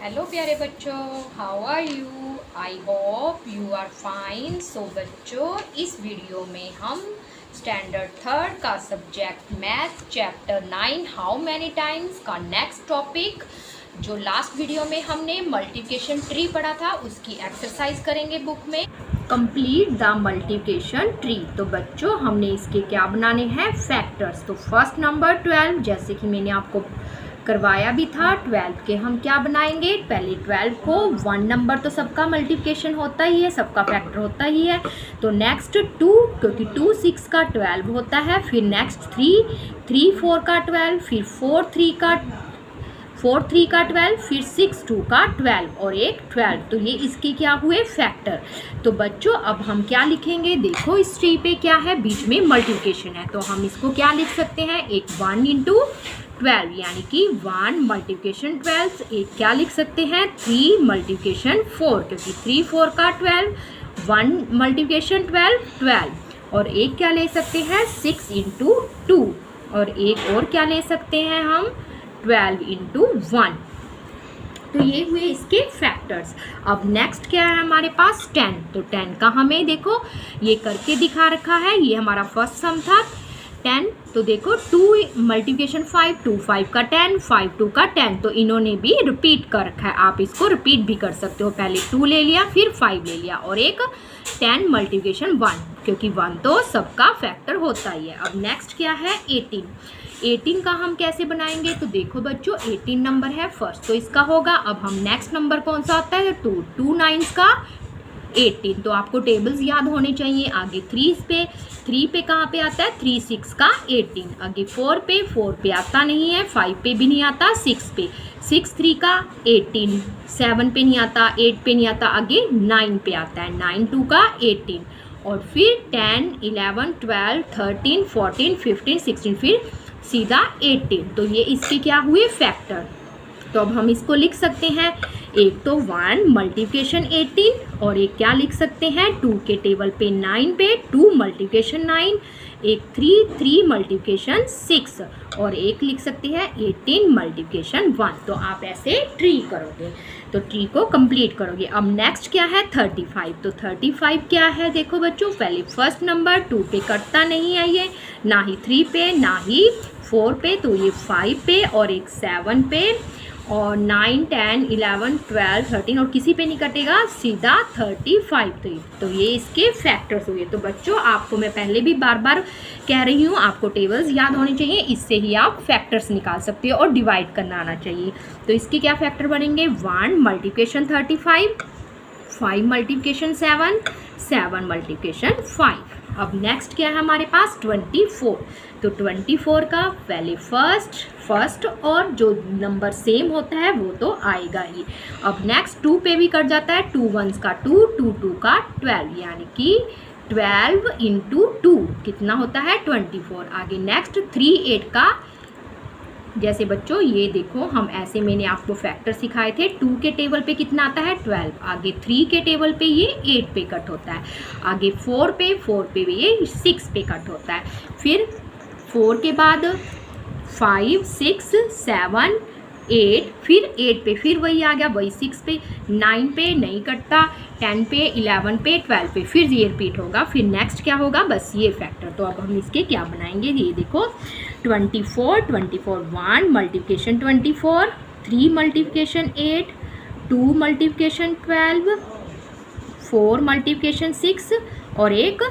Hello प्यारे बच्चों, how are you? I hope you are fine. So बच्चों, इस वीडियो में हम स्टैंडर्ड थर्ड का subject math chapter 9 how many times का नेक्स्ट टॉपिक, जो लास्ट वीडियो में हमने मल्टीप्लिकेशन ट्री पढ़ा था, उसकी एक्सरसाइज करेंगे बुक में। Complete the multiplication tree. तो बच्चों, हमने इसके क्या बनाने हैं? फैक्टर्स। तो फर्स्ट नंबर 12, जैसे कि मैंने आपको करवाया भी था, 12 के हम क्या बनाएंगे? पहले 12 को 1 नंबर तो सबका मल्टीप्लिकेशन होता ही है, सबका फैक्टर होता ही है। तो नेक्स्ट 2, क्योंकि 2 6 का 12 होता है। फिर नेक्स्ट 3 4 का 12, फिर 4 3 का 12, फिर 6 2 का 12 और एक 12। तो ये इसके क्या हुए? फैक्टर। तो बच्चों, अब हम क्या लिखेंगे? देखो इस ट्री पे क्या है? बीच में मल्टीप्लिकेशन है, तो हम इसको क्या लिख सकते हैं? एक 1 इंटू 12, यानी कि 1 मल्टीप्लिकेशन 12। एक क्या लिख सकते हैं? 3 मल्टीप्लिकेशन 4, क्योंकि 3 4 का 12, 1 मल्टीप्लिकेशन 12। और एक क्या ले सकते हैं? 6 इंटू 2। और एक और क्या ले सकते हैं हम? 12 इंटू 1। तो ये हुए इसके फैक्टर्स। अब नेक्स्ट क्या है हमारे पास? 10। तो 10 का हमें देखो ये करके दिखा रखा है, ये हमारा फर्स्ट सम था 10। तो देखो 2 मल्टीप्लिकेशन 5, 2 5 का 10, 5 2 का 10। तो इन्होंने भी रिपीट कर रखा है, आप इसको रिपीट भी कर सकते हो। पहले 2 ले लिया, फिर 5 ले लिया, और एक 10 मल्टीप्लिकेशन 1, क्योंकि 1 तो सबका फैक्टर होता ही है। अब नेक्स्ट क्या है? 18 का हम कैसे बनाएंगे? तो देखो बच्चों, 18 नंबर है फर्स्ट, तो इसका होगा। अब हम नेक्स्ट नंबर कौन सा आता है? 2 9 का 18। तो आपको टेबल्स याद होने चाहिए। आगे 3 पे कहाँ पे आता है? 3 6 का 18। आगे 4 पे आता नहीं है, 5 पे भी नहीं आता, 6 पे 6 3 का 18, 7 पे नहीं आता, 8 पे नहीं आता, आगे 9 पे आता है, 9 2 का 18। और फिर 10 11 12 13 14 15 16, फिर सीधा 18। तो ये इसके क्या हुए? फैक्टर। तो अब हम इसको लिख सकते हैं, एक तो 1 मल्टीप्लिकेशन 18, और एक क्या लिख सकते हैं? 2 के टेबल पे 9 पे 2 मल्टीप्लिकेशन 9, एक 3 मल्टीप्लिकेशन 6, और एक लिख सकते हैं 18 मल्टीप्लिकेशन 1। तो आप ऐसे ट्री करोगे, तो ट्री को कंप्लीट करोगे। अब नेक्स्ट क्या है? 35। तो 35 क्या है? देखो बच्चों, पहले फर्स्ट नंबर 2 पे कटता नहीं है, ये ना ही 3 पे ना ही 4 पे, तो ये 5 पे और एक 7 पे और 9 10 11 12 13, और किसी पे नहीं कटेगा, सीधा 35। तो ये इसके फैक्टर्स हुए। तो बच्चों, आपको मैं पहले भी बार बार कह रही हूँ, आपको टेबल्स याद होने चाहिए, इससे ही आप फैक्टर्स निकाल सकते हो, और डिवाइड करना आना चाहिए। तो इसके क्या फैक्टर बनेंगे? 1 मल्टीप्लिकेशन 35, 5 मल्टीप्लिकेशन 7, 7 मल्टीप्लिकेशन 5। अब नेक्स्ट क्या है हमारे पास? 24। तो 24 का पहले फर्स्ट और जो नंबर सेम होता है वो तो आएगा ही। अब नेक्स्ट 2 पे भी कट जाता है, 2 1 का 2, 2 2 का 12, यानी कि 12 इंटू 2 कितना होता है? 24। आगे नेक्स्ट 3 8 का, जैसे बच्चों ये देखो, हम ऐसे मैंने आपको फैक्टर सिखाए थे। 2 के टेबल पे कितना आता है? 12। आगे 3 के टेबल पे ये 8 पे कट होता है। आगे 4 पे ये 6 पे कट होता है। फिर 4 के बाद 5 6 7 8, फिर 8 पे फिर वही आ गया, वही 6 पे, 9 पे नहीं कटता, 10 पे 11 पे 12 पे फिर ये रिपीट होगा। फिर नेक्स्ट क्या होगा? बस ये फैक्टर। तो अब हम इसके क्या बनाएंगे? ये देखो 24 1 मल्टीप्लिकेशन 24, 3 मल्टीप्लिकेशन 8, 2 मल्टीप्लिकेशन 12, 4 मल्टीप्लिकेशन 6, और एक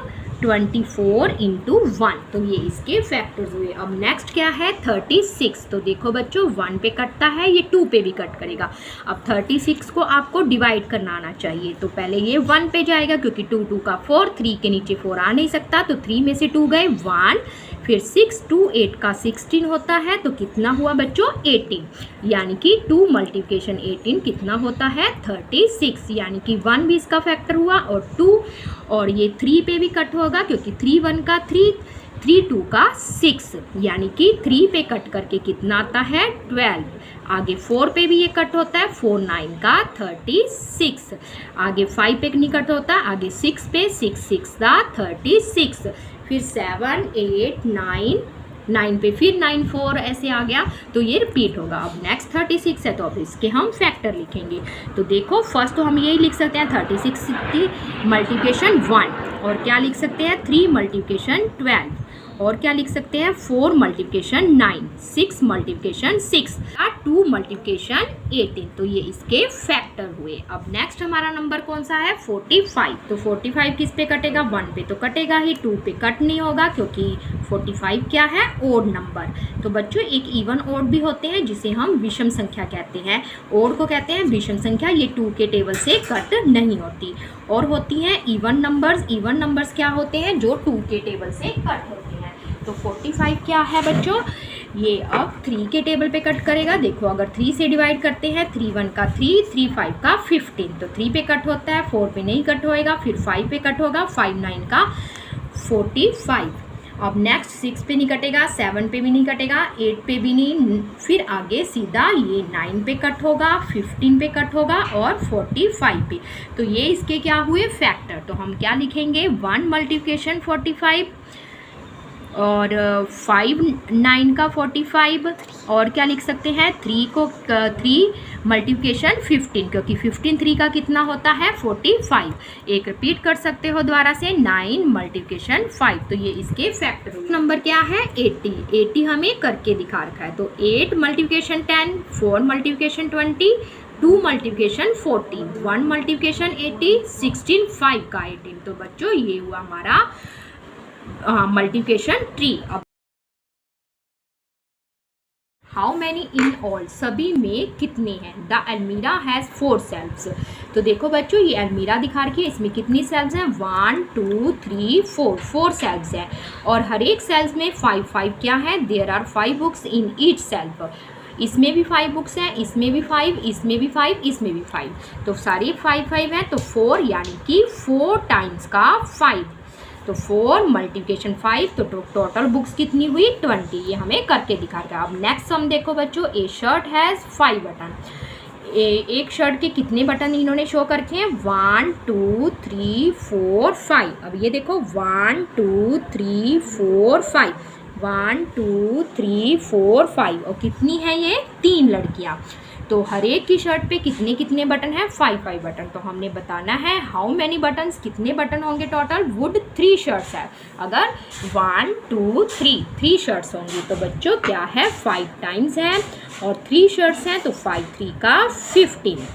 24 इंटू 1। तो ये इसके फैक्टर्स हुए। अब नेक्स्ट क्या है? 36। तो देखो बच्चों, 1 पे कटता है, ये 2 पे भी कट करेगा। अब 36 को आपको डिवाइड करना आना चाहिए। तो पहले ये 1 पे जाएगा, क्योंकि 2 2 का 4, 3 के नीचे 4 आ नहीं सकता, तो 3 में से 2 गए, 1। फिर 6 2 8 का 16 होता है, तो कितना हुआ बच्चों? 18, यानी कि 2 मल्टीप्लिकेशन 18 कितना होता है? 36, यानी कि 1 भी इसका फैक्टर हुआ, और 2, और ये 3 पे भी कट होगा, क्योंकि 3 1 का 3, 3 2 का 6, यानी कि 3 पे कट करके कितना आता है? 12। आगे 4 पे भी ये कट होता है, 4 9 का 36। आगे 5 पे नहीं कट होता, आगे 6 पे 6 6 का 36। फिर 7 8 9 9 पे फिर 9 4 ऐसे आ गया, तो ये रिपीट होगा। अब नेक्स्ट 36 है, तो अब इसके हम फैक्टर लिखेंगे। तो देखो फर्स्ट तो हम यही लिख सकते हैं 36 की मल्टीप्लिकेशन 1, और क्या लिख सकते हैं 3 मल्टीप्लिकेशन 12, और क्या लिख सकते हैं 4 मल्टीप्लिकेशन 9, 6 मल्टीप्लिकेशन 6, 2 मल्टीप्लिकेशन 18। तो ये इसके फैक्टर हुए। अब नेक्स्ट हमारा नंबर कौन सा है 45। तो 45 किस पे कटेगा, 1 पे तो कटेगा ही, 2 पे कट नहीं होगा क्योंकि 45 क्या है ओड नंबर। तो बच्चों एक इवन ओड भी होते हैं जिसे हम विषम संख्या कहते हैं, ओड को कहते हैं विषम संख्या, ये 2 के टेबल से कट नहीं होती। और होती हैं इवन नंबर्स, इवन नंबर्स क्या होते हैं जो 2 के टेबल से कट होते हैं। तो 45 क्या है बच्चों, ये अब 3 के टेबल पे कट करेगा। देखो अगर 3 से डिवाइड करते हैं, 3 1 का 3, 3 5 का 15, तो 3 पे कट होता है, 4 पे नहीं कट होएगा, फिर 5 पे कट होगा, 5 9 का 45। अब नेक्स्ट 6 पे नहीं कटेगा, 7 पे भी नहीं कटेगा, 8 पे भी नहीं, फिर आगे सीधा ये 9 पे कट होगा, 15 पे कट होगा और 45 पे। तो ये इसके क्या हुए फैक्टर। तो हम क्या लिखेंगे 1 मल्टीप्लिकेशन 45, और 5 9 का 45, और क्या लिख सकते हैं 3 मल्टीप्लिकेशन 15, क्योंकि 15 3 का कितना होता है 45। एक रिपीट कर सकते हो दोबारा से 9 मल्टीप्लिकेशन 5। तो ये इसके फैक्टर। नंबर क्या है 80, 80 हमें करके दिखा रखा है। तो 8 मल्टीप्लिकेशन 10, 4 मल्टीप्लिकेशन 20, 2 मल्टीप्लिकेशन 14, 1 मल्टीप्लिकेशन 80, 16 5 का 18। तो बच्चों ये हुआ हमारा मल्टीप्लिकेशन ट्री। अब हाउ मैनी इन ऑल, सभी में कितने हैं। द अलमीरा हैज़ 4 सेल्फ्स। तो देखो बच्चों ये अलमीरा दिखा रखी है, इसमें कितनी सेल्फ्स हैं 1 2 3 4 सेल्फ्स हैं, और हर एक सेल्स में 5 क्या है, there are 5 books in each shelf. इसमें भी 5 बुक्स हैं, इसमें भी 5, इसमें भी 5, इसमें भी 5, तो सारी 5 हैं। तो 4 यानी कि 4 टाइम्स का 5, तो 4 मल्टीप्लिकेशन 5, तो टोटल बुक्स कितनी हुई 20। ये हमें करके दिखा रहा है। अब नेक्स्ट हम देखो बच्चों, ए शर्ट हैज़ 5 बटन। एक शर्ट के कितने बटन इन्होंने शो करके हैं 1 2 3 4 5। अब ये देखो 1 2 3 4 5, 1 2 3 4 5, और कितनी है ये 3 लड़कियाँ। तो हर एक की शर्ट पे कितने कितने बटन हैं 5 बटन। तो हमने बताना है हाउ मैनी बटन्स, कितने बटन होंगे टोटल, वुड 3 शर्ट्स है। अगर 1 2 3 शर्ट्स होंगी तो बच्चों क्या है 5 टाइम्स है, और 3 शर्ट्स हैं तो 5 3 का 15।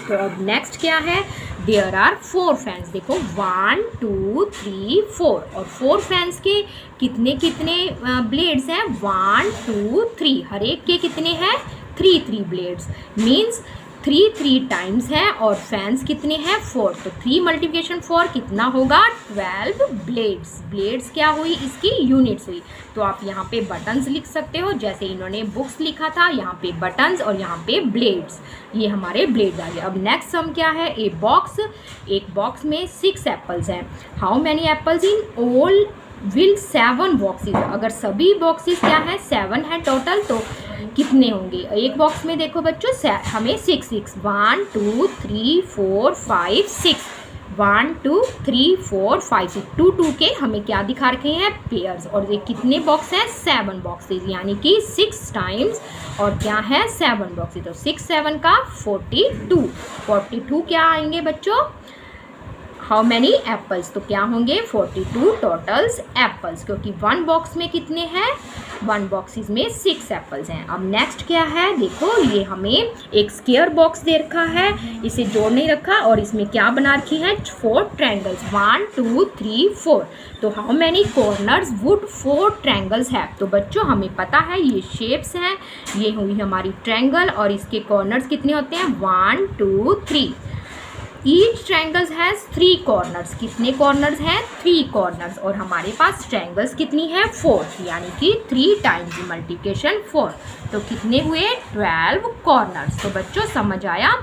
तो अब नेक्स्ट क्या है, देयर आर 4 फैंस। देखो 1 2 3 4, और 4 फैंस के कितने कितने ब्लेड्स हैं 1 2 3, हर एक के कितने हैं 3 ब्लेड्स, मीन्स 3 टाइम्स है, और फैंस कितने हैं 4। तो 3 मल्टीप्लिकेशन 4 कितना होगा 12 ब्लेड्स। ब्लेड्स क्या हुई इसकी यूनिट्स हुई। तो आप यहाँ पे बटन्स लिख सकते हो, जैसे इन्होंने बुक्स लिखा था, यहाँ पे बटन्स और यहाँ पे ब्लेड्स, ये हमारे ब्लेड्स आ गए। अब नेक्स्ट सम क्या है, एक बॉक्स में 6 एप्पल्स हैं। How many apples in all will 7 boxes. अगर सभी बॉक्सेस क्या है 7 है टोटल, तो कितने होंगे एक बॉक्स में। देखो बच्चों हमें 6 1 2 3 4 5 6, 1 2 3 4 5 6, 2 के हमें क्या दिखा रखे हैं पेयर्स, और ये कितने बॉक्स हैं 7 बॉक्सेस, यानी कि 6 टाइम्स और क्या है 7 बॉक्सेस। तो 6 7 का 42 क्या आएंगे बच्चों, हाउ मैनी एप्पल्स, तो क्या होंगे 42 टोटल्स एप्पल्स, क्योंकि 1 बॉक्स में कितने हैं 1 बॉक्सेस में 6 एप्पल्स हैं। अब नेक्स्ट क्या है, देखो ये हमें एक स्क्वायर बॉक्स दे रखा है, इसे जोड़ नहीं रखा, और इसमें क्या बना रखी है 4 ट्रायंगल्स 1 2 3 4। तो how many corners would 4 triangles है। तो बच्चों हमें पता है ये शेप्स हैं, ये हुई हमारी ट्रायंगल, और इसके कॉर्नर्स कितने होते हैं 1 2 3। Each triangles has 3 corners. कितने कॉर्नर्स हैं 3 कॉर्नर्स, और हमारे पास ट्रायंगल्स कितनी है 4, यानी कि 3 टाइम्स मल्टीप्लिकेशन 4। तो कितने हुए 12 कॉर्नर्स। तो बच्चों समझ आया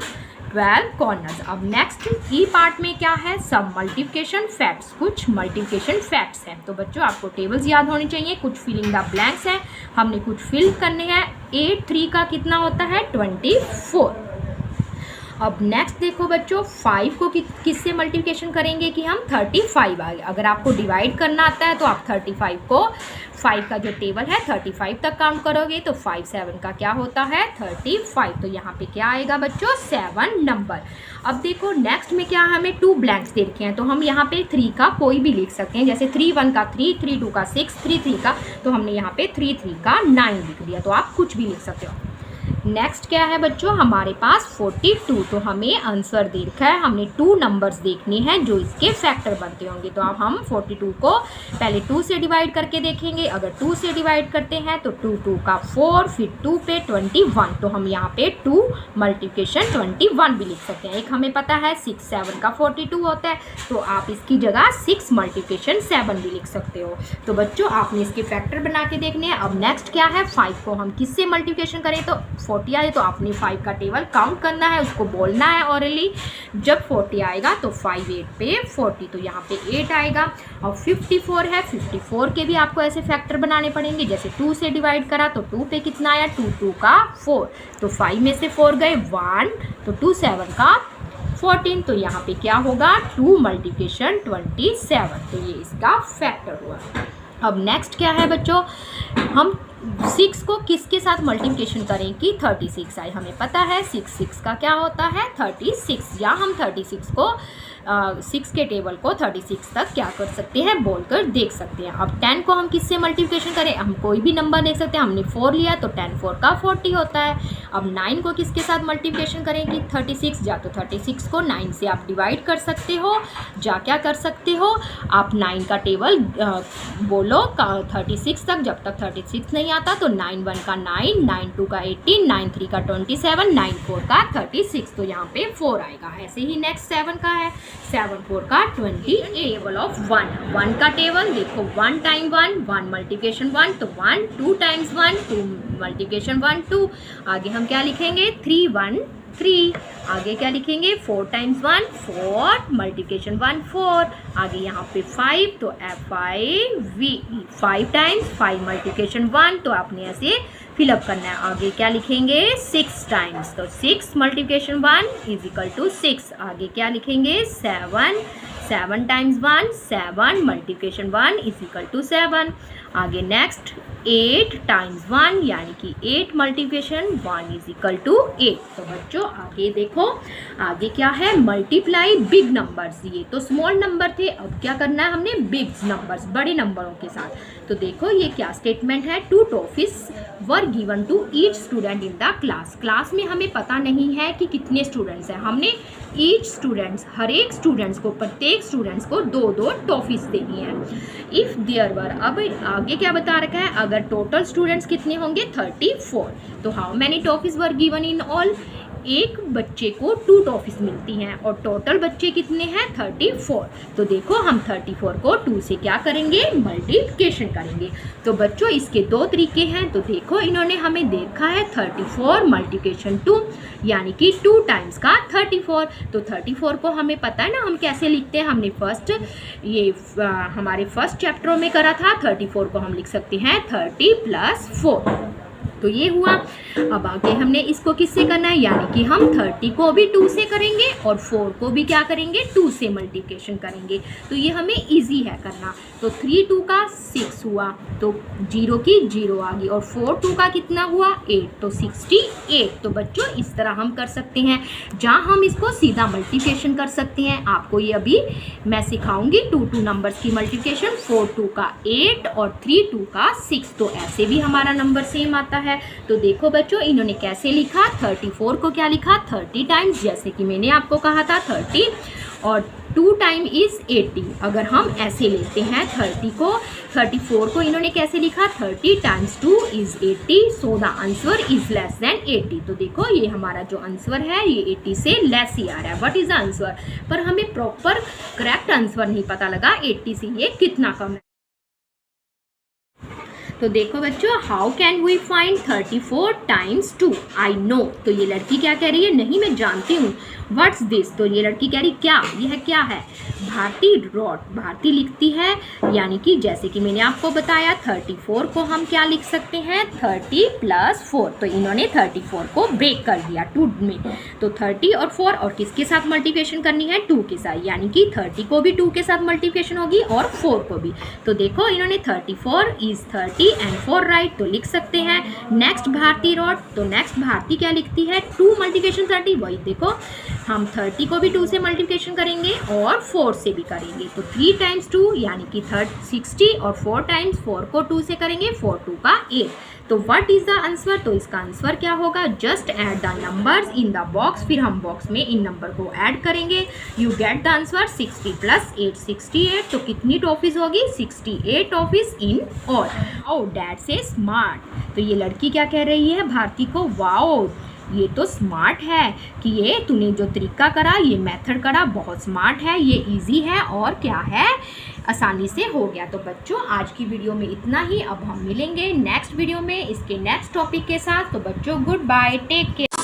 12 कॉर्नर्स। अब नेक्स्ट ई पार्ट में क्या है सम मल्टीप्लिकेशन फैक्ट्स, कुछ मल्टीप्लिकेशन फैक्ट्स हैं। तो बच्चों आपको टेबल्स याद होने चाहिए, कुछ फिलिंग द ब्लैंक्स हैं, हमने कुछ फिल करने हैं। 8 3 का कितना होता है 24। अब नेक्स्ट देखो बच्चों, 5 को किससे मल्टीप्लिकेशन करेंगे कि हम 35 आगे। अगर आपको डिवाइड करना आता है तो आप 35 को 5 का जो टेबल है 35 तक काउंट करोगे तो 5 7 का क्या होता है 35। तो यहाँ पे क्या आएगा बच्चों 7 नंबर। अब देखो नेक्स्ट में क्या हमें 2 ब्लैंक्स दे रखे हैं, तो हम यहाँ पे 3 का कोई भी लिख सकते हैं, जैसे 3 1 का 3, 3 2 का 6, 3 3 का, तो हमने यहाँ पे 3 3 का 9 लिख दिया। तो आप कुछ भी लिख सकते हो। नेक्स्ट क्या है बच्चों हमारे पास 42। तो हमें आंसर दे रखा है, हमने 2 नंबर्स देखने हैं जो इसके फैक्टर बनते होंगे। तो अब हम 42 को पहले 2 से डिवाइड करके देखेंगे। अगर 2 से डिवाइड करते हैं तो 2 2 का 4, फिर 2 पे 21, तो हम यहाँ पे 2 मल्टीप्लिकेशन 21 भी लिख सकते हैं। एक हमें पता है 6 7 का 42 होता है, तो आप इसकी जगह 6 मल्टीप्लिकेशन 7 भी लिख सकते हो। तो बच्चों आपने इसके फैक्टर बना के देखने हैं। अब नेक्स्ट क्या है 5 को हम किससे मल्टीप्लिकेशन करें, तो 40 आए तो आपने 5 का टेबल काउंट करना है, उसको बोलना है ऑरली। जब 40 आएगा तो 5 8 पे 40, तो यहाँ पे 8 आएगा। और 54 है, 54 के भी आपको ऐसे फैक्टर बनाने पड़ेंगे, जैसे 2 से डिवाइड करा तो 2 पे कितना आया 2 2 का 4, तो 5 में से 4 गए 1, तो 2 7 का 14, तो यहाँ पे क्या होगा 2 मल्टीप्लिकेशन 27, तो ये इसका फैक्टर हुआ। अब नेक्स्ट क्या है बच्चों, हम 6 को किसके साथ मल्टीप्लिकेशन करें कि 36 आए। हमें पता है 6 6 का क्या होता है 36, या हम 36 को 6 के टेबल को 36 तक क्या कर सकते हैं बोलकर देख सकते हैं। अब 10 को हम किससे मल्टीप्लिकेशन करें, हम कोई भी नंबर देख सकते हैं। हमने 4 लिया तो 10 4 का 40 होता है। अब 9 को किसके साथ मल्टीप्लिकेशन करें कि 36, या तो 36 को 9 से आप डिवाइड कर सकते हो, या क्या कर सकते हो आप 9 का टेबल बोलो 36 तक, जब तक 36 नहीं आता तो 9 1 का 9, 9 2 का 18, 9 3 का 27, 9 4 का 36, तो यहाँ पे 4 आएगा। ऐसे ही नेक्स्ट 7 का है, 7 4 का 28, टेबल ऑफ 1 का टेबल देखो 1 टाइम 1 मल्टीप्लिकेशन 1, तो 1 2 टाइम्स 1 2 मल्टीप्लिकेशन 1 2। आगे हम क्या लिखेंगे 3 1 3, आगे क्या लिखेंगे 4 टाइम्स 1 4 मल्टीप्लिकेशन 1 4, आगे यहाँ पे 5 तो F5 टाइम्स 5 मल्टीप्लिकेशन 1, तो आपने ऐसे फिलअप करना है। आगे क्या लिखेंगे 6 टाइम्स, तो 6 मल्टीप्लिकेशन 1 इज इक्वल टू 6। आगे क्या लिखेंगे 7 times 1 7 multiplication 1 is equal to 7। आगे नेक्स्ट 8 टाइम्स 1 यानी कि 8 मल्टीप्लिकेशन 1 इज इक्वल टू 8। तो बच्चों आगे देखो, आगे क्या है मल्टीप्लाई बिग नंबर्स। ये तो स्मॉल नंबर थे, अब क्या करना है हमने बिग नंबर्स बड़े नंबरों के साथ। तो देखो ये क्या स्टेटमेंट है, 2 toffees were given to each student in the class में हमें पता नहीं है कि कितने स्टूडेंट्स हैं, हमने ईच स्टूडेंट्स हर एक स्टूडेंट्स को प्रत्येक स्टूडेंट्स को 2 टॉफीज देनी है। इफ़ देयर वर, अब आगे क्या बता रखा है, अगर टोटल स्टूडेंट्स कितने होंगे 34, तो how many toffees were given in all, एक बच्चे को 2 टॉफीज मिलती हैं और टोटल बच्चे कितने हैं 34। तो देखो हम 34 को 2 से क्या करेंगे मल्टीप्लिकेशन करेंगे। तो बच्चों इसके 2 तरीके हैं। तो देखो इन्होंने हमें देखा है 34 मल्टीप्लिकेशन 2 यानी कि 2 टाइम्स का 34। तो 34 को हमें पता है ना हम कैसे लिखते हैं, हमने हमारे फर्स्ट चैप्टरों में करा था। 34 को हम लिख सकते हैं 30 + 4, तो ये हुआ। अब आगे हमने इसको किससे करना है, यानी कि हम 30 को भी 2 से करेंगे और 4 को भी क्या करेंगे 2 से मल्टीप्लिकेशन करेंगे। तो ये हमें इजी है करना। तो 3 2 का 6 हुआ, तो 0 की 0 आ गई, और 4 2 का कितना हुआ 8, तो 68। तो बच्चों इस तरह हम कर सकते हैं, जहाँ हम इसको सीधा मल्टीप्लिकेशन कर सकते हैं। आपको ये अभी मैं सिखाऊंगी 2 नंबर्स की मल्टीप्लिकेशन, 4 2 का 8 और 3 2 का 6, तो ऐसे भी हमारा नंबर सेम आता है। तो देखो बच्चों इन्होंने कैसे लिखा, 34 को क्या लिखा 30 टाइम्स, जैसे कि मैंने आपको कहा था 30, और 2 टाइम इज 80। अगर हम ऐसे लेते हैं 34 को इन्होंने कैसे लिखा 30 times 2 is 80, so the answer is less than 80। तो देखो ये हमारा जो आंसर है ये 80 से लेस ही आ रहा है। व्हाट इज द आंसर, पर हमें प्रॉपर करेक्ट आंसर नहीं पता लगा 80 से ये कितना कम है। तो देखो बच्चों, how can we find 34 times 2? I know. तो ये लड़की क्या कह रही है? नहीं, मैं जानती हूँ। What's this? तो ये लड़की कह रही क्या, यह क्या है? भारती रॉट, भारती लिखती है, यानी कि जैसे कि मैंने आपको बताया 34 को हम क्या लिख सकते हैं? 30 + 4। तो इन्होंने 34 को ब्रेक कर दिया 2 में। तो 30 और 4 और किसके साथ मल्टीप्लिकेशन करनी है? 2 के साथ, यानी कि 30 को भी 2 के साथ मल्टीप्लिकेशन होगी और 4 को भी। तो देखो इन्होंने 34 = 30 and 4 राइट, तो लिख सकते हैं। नेक्स्ट भारती रॉट, तो नेक्स्ट भारती क्या लिखती है? 2 × 30। वही देखो, हम 30 को भी 2 से मल्टीप्लिकेशन करेंगे और 4 से भी करेंगे। तो 3 × 2 यानी कि 60 और 4 × 4 को 2 से करेंगे, 4 × 2 = 8। तो व्हाट इज द आंसर? तो इसका आंसर क्या होगा? Just add the numbers in the box. फिर हम बॉक्स में इन नंबर को ऐड करेंगे। You get the answer 60 + 8 68। तो कितनी टॉफीज होगी? 68 toffees in all. Oh dad से स्मार्ट। तो ये लड़की क्या कह रही है भारती को? वाओ, ये तो स्मार्ट है कि ये तूने जो तरीका करा, ये मेथड करा, बहुत स्मार्ट है, ये इजी है और क्या है, आसानी से हो गया। तो बच्चों आज की वीडियो में इतना ही। अब हम मिलेंगे नेक्स्ट वीडियो में इसके नेक्स्ट टॉपिक के साथ। तो बच्चों गुड बाय, टेक केयर।